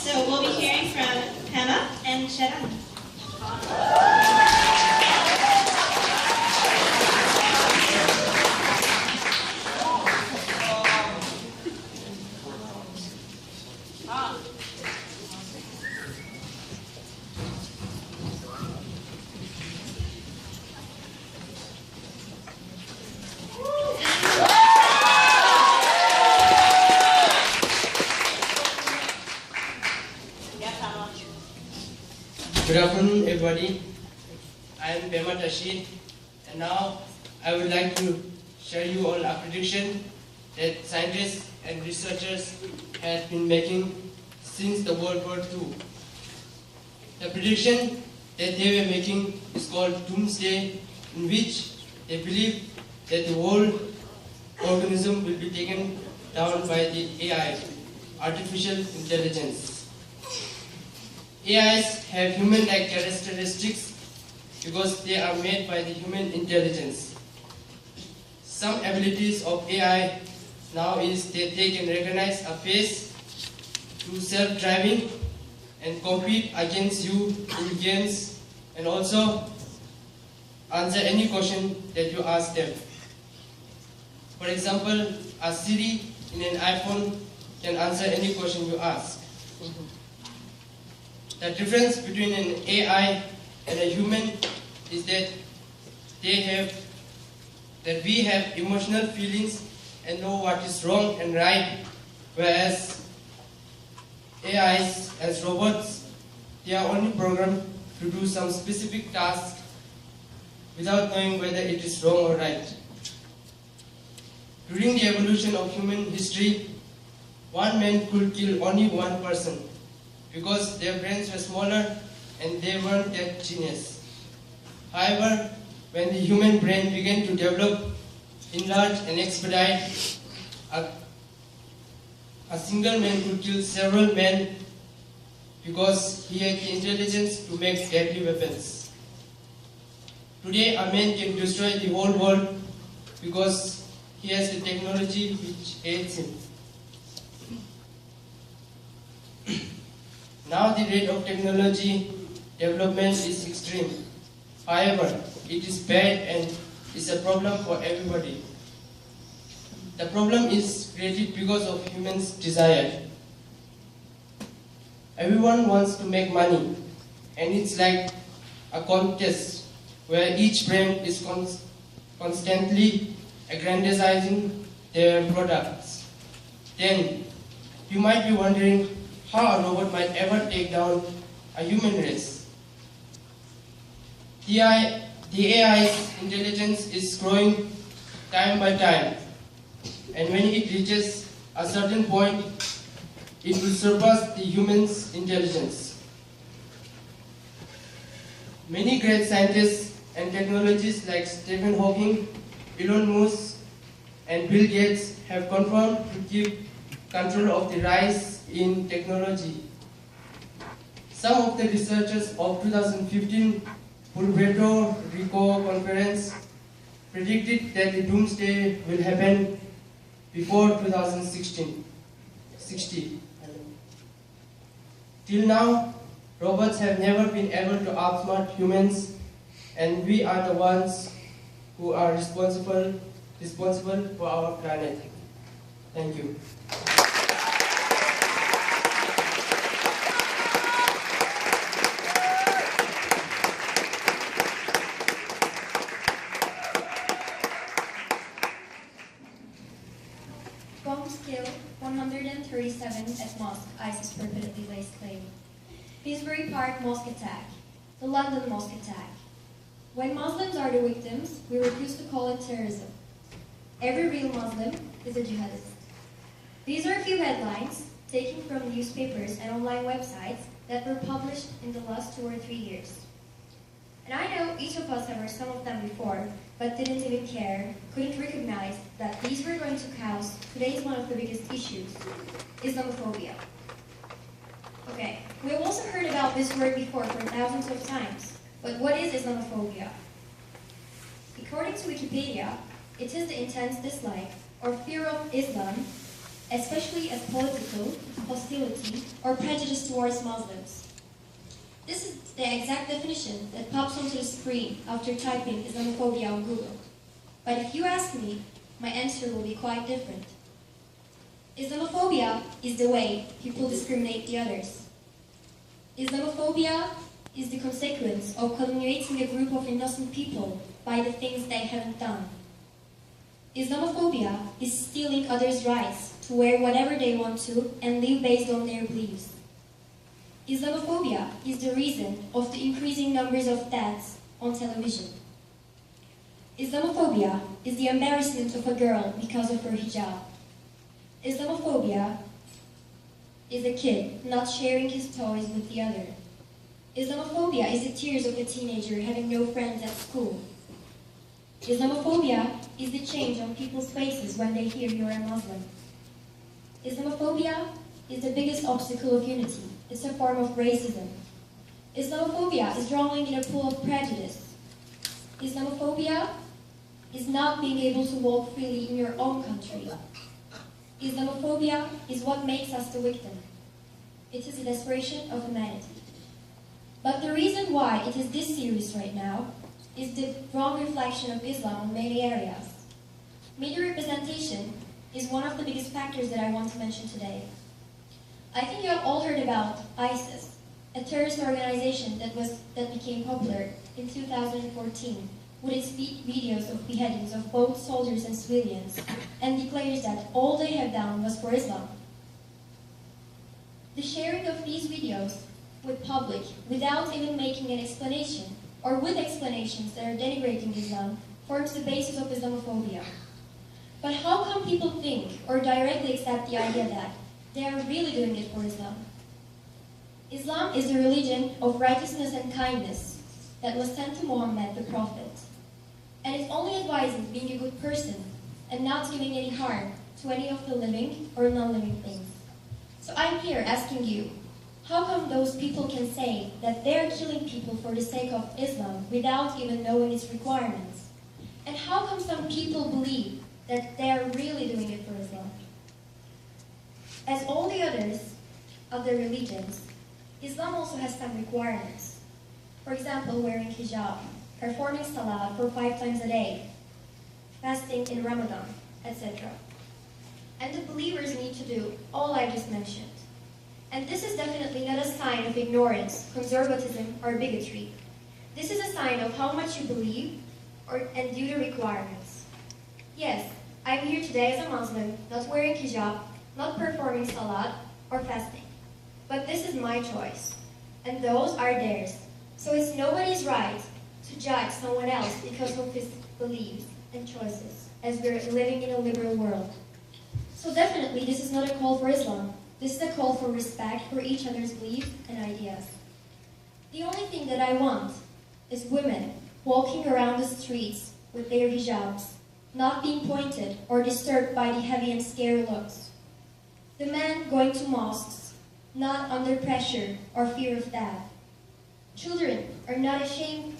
So we'll be hearing from Pema and Ceren. Good afternoon, everybody. I am Pema Tashi, and now I would like to share you all a prediction that scientists and researchers have been making since the World War II. The prediction that they were making is called doomsday, in which they believe that the whole organism will be taken down by the AI, artificial intelligence. AIs have human-like characteristics because they are made by the human intelligence. Some abilities of AI now is that they can recognize a face, do self-driving, and compete against you in games, and also answer any question that you ask them. For example, a Siri in an iPhone can answer any question you ask. The difference between an AI and a human is that we have emotional feelings and know what is wrong and right, whereas AIs as robots, they are only programmed to do some specific task without knowing whether it is wrong or right. During the evolution of human history, one man could kill only one person, because their brains were smaller and they weren't that genius. However, when the human brain began to develop, enlarge and expedite, a single man could kill several men because he had the intelligence to make deadly weapons. Today, a man can destroy the whole world because he has the technology which aids him. Now the rate of technology development is extreme. However, it is bad and is a problem for everybody. The problem is created because of humans' desire. Everyone wants to make money, and it's like a contest where each brand is constantly aggrandizing their products. Then, you might be wondering how a robot might ever take down a human race. The AI's intelligence is growing time by time, and when it reaches a certain point, it will surpass the human's intelligence. Many great scientists and technologists like Stephen Hawking, Elon Musk, and Bill Gates have confirmed to keep control of the rise in technology. Some of the researchers of 2015 Puerto Rico conference predicted that the doomsday will happen before 2060. Till now, robots have never been able to outsmart humans, and we are the ones who are responsible for our planet. Thank you. Bombs killed 137 at mosque, ISIS perpetually lays claim. Finsbury Park mosque attack, the London mosque attack. When Muslims are the victims, we refuse to call it terrorism. Every real Muslim is a jihadist. These are a few headlines taken from newspapers and online websites that were published in the last 2 or 3 years. And I know each of us have heard some of them before, but didn't even care, couldn't recognize that these were going to cause today's one of the biggest issues, Islamophobia. Okay, we have also heard about this word before for thousands of times, but what is Islamophobia? According to Wikipedia, it is the intense dislike or fear of Islam especially as political, hostility, or prejudice towards Muslims. This is the exact definition that pops onto the screen after typing Islamophobia on Google. But if you ask me, my answer will be quite different. Islamophobia is the way people discriminate the others. Islamophobia is the consequence of culminating a group of innocent people by the things they haven't done. Islamophobia is stealing others' rights to wear whatever they want to and live based on their beliefs. Islamophobia is the reason of the increasing numbers of deaths on television. Islamophobia is the embarrassment of a girl because of her hijab. Islamophobia is a kid not sharing his toys with the other. Islamophobia is the tears of a teenager having no friends at school. Islamophobia is the change on people's faces when they hear you're a Muslim. Islamophobia is the biggest obstacle of unity. It's a form of racism. Islamophobia is drowning in a pool of prejudice. Islamophobia is not being able to walk freely in your own country. Islamophobia is what makes us the victim. It is a desperation of humanity. But the reason why it is this serious right now is the wrong reflection of Islam in many areas. Media representation is one of the biggest factors that I want to mention today. I think you have all heard about ISIS, a terrorist organization that became popular in 2014 with its videos of beheadings of both soldiers and civilians, and declares that all they have done was for Islam. The sharing of these videos with public without even making an explanation, or with explanations that are denigrating Islam, forms the basis of Islamophobia. But how come people think or directly accept the idea that they are really doing it for Islam? Islam is the religion of righteousness and kindness that was sent to Muhammad the Prophet. And it only advises being a good person and not giving any harm to any of the living or non-living things. So I'm here asking you, how come those people can say that they're killing people for the sake of Islam without even knowing its requirements? And how come some people believe that they're really doing it for Islam? As all the other religions, Islam also has some requirements. For example, wearing hijab, performing salah for 5 times a day, fasting in Ramadan, etc. And the believers need to do all I just mentioned. And this is definitely not a sign of ignorance, conservatism, or bigotry. This is a sign of how much you believe and do the requirements. Yes, I'm here today as a Muslim, not wearing hijab, not performing salat, or fasting. But this is my choice, and those are theirs. So it's nobody's right to judge someone else because of his beliefs and choices, as we're living in a liberal world. So definitely, this is not a call for Islam. This is a call for respect for each other's beliefs and ideas. The only thing that I want is women walking around the streets with their hijabs, not being pointed or disturbed by the heavy and scary looks. The men going to mosques, not under pressure or fear of death. Children are not ashamed